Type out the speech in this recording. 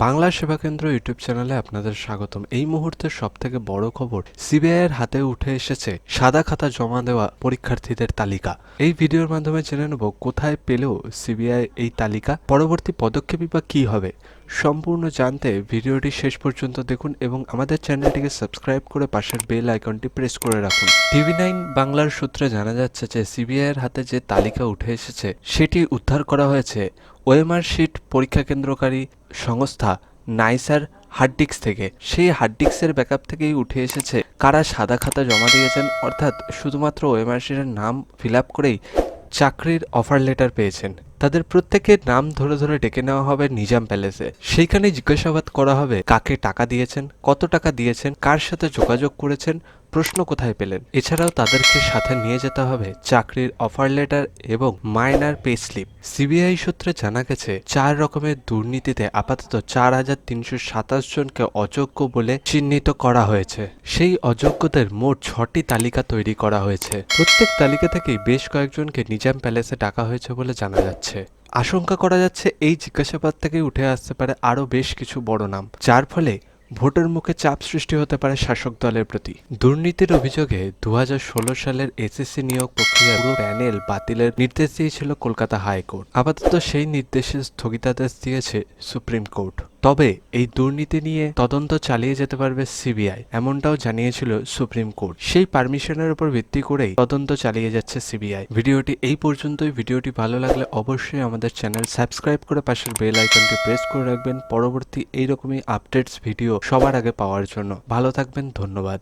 বাংলা সেবা কেন্দ্র ইউটিউব চ্যানেলে আপনাদের স্বাগতম। এই মুহূর্তের সবথেকে বড় খবর, সিবিআইয়ের হাতে উঠে এসেছে সাদা খাতা জমা দেওয়া পরীক্ষার্থীদের তালিকা। এই ভিডিওর মাধ্যমে জেনে নেব কোথায় পেলেও সিবিআই এই তালিকা, পরবর্তী পদক্ষেপই বা কী হবে। সম্পূর্ণ জানতে ভিডিওটি শেষ পর্যন্ত দেখুন এবং আমাদের চ্যানেলটিকে সাবস্ক্রাইব করে পাশের বেল আইকনটি প্রেস করে রাখুন। TV9 বাংলার সূত্রে জানা যাচ্ছে যে সিবিআইয়ের হাতে যে তালিকা উঠে এসেছে সেটি উদ্ধার করা হয়েছে ওএমআর শিট পরীক্ষা কেন্দ্রকারী সংস্থা নাইসার হার্ডডিস্ক থেকে। সেই হার্ডডিস্কের ব্যাকআপ থেকেই উঠে এসেছে কারা সাদা খাতা জমা দিয়েছেন, অর্থাৎ শুধুমাত্র ওএমআর শিটের নাম ফিল আপ করেই চাকরির অফার লেটার পেয়েছেন। তাদের প্রত্যেকের নাম ধরে ধরে ডেকে নেওয়া হবে নিজাম প্যালেসে। সেইখানে জিজ্ঞাসাবাদ করা হবে কাকে টাকা দিয়েছেন, কত টাকা দিয়েছেন, কার সাথে যোগাযোগ করেছেন, প্রশ্ন কোথায় পেলেন। এছাড়াও তাদেরকে সাথে নিয়ে যেতে হবে চাকরির অফার লেটার এবং মাইনার পে স্লিপ। সিবিআই সূত্রে জানা গেছে 4 রকমের দুর্নীতিতে আপাতত 4,327 জনকে অযোগ্য বলে চিহ্নিত করা হয়েছে। সেই অযোগ্যদের মোট 6টি তালিকা তৈরি করা হয়েছে। প্রত্যেক তালিকা থেকেই বেশ কয়েকজনকে নিজাম প্যালেসে ডাকা হয়েছে বলে জানা যাচ্ছে। আশঙ্কা করা যাচ্ছে এই জিজ্ঞাসাবাদ থেকেই উঠে আসতে পারে আরও বেশ কিছু বড় নাম, যার ফলে ভোটের মুখে চাপ সৃষ্টি হতে পারে শাসক দলের প্রতি। দুর্নীতির অভিযোগে 2016 সালের এসএসসি নিয়োগ প্রক্রিয়ার পুরো প্যানেল বাতিলের নির্দেশ দিয়েছিল কলকাতা হাইকোর্ট। আপাতত সেই নির্দেশে স্থগিতাদেশ দিয়েছে সুপ্রিম কোর্ট। তবে এই দুর্নীতি নিয়ে তদন্ত চালিয়ে যেতে পারবে সিবিআই, এমনটাও জানিয়েছিল সুপ্রিম কোর্ট। সেই পারমিশনের উপর ভিত্তি করেই তদন্ত চালিয়ে যাচ্ছে সিবিআই। ভিডিওটি এই পর্যন্তই। ভিডিওটি ভালো লাগলে অবশ্যই আমাদের চ্যানেল সাবস্ক্রাইব করে পাশের বেল আইকনটি প্রেস করে রাখবেন পরবর্তী এইরকমই আপডেটস ভিডিও সবার আগে পাওয়ার জন্য। ভালো থাকবেন, ধন্যবাদ।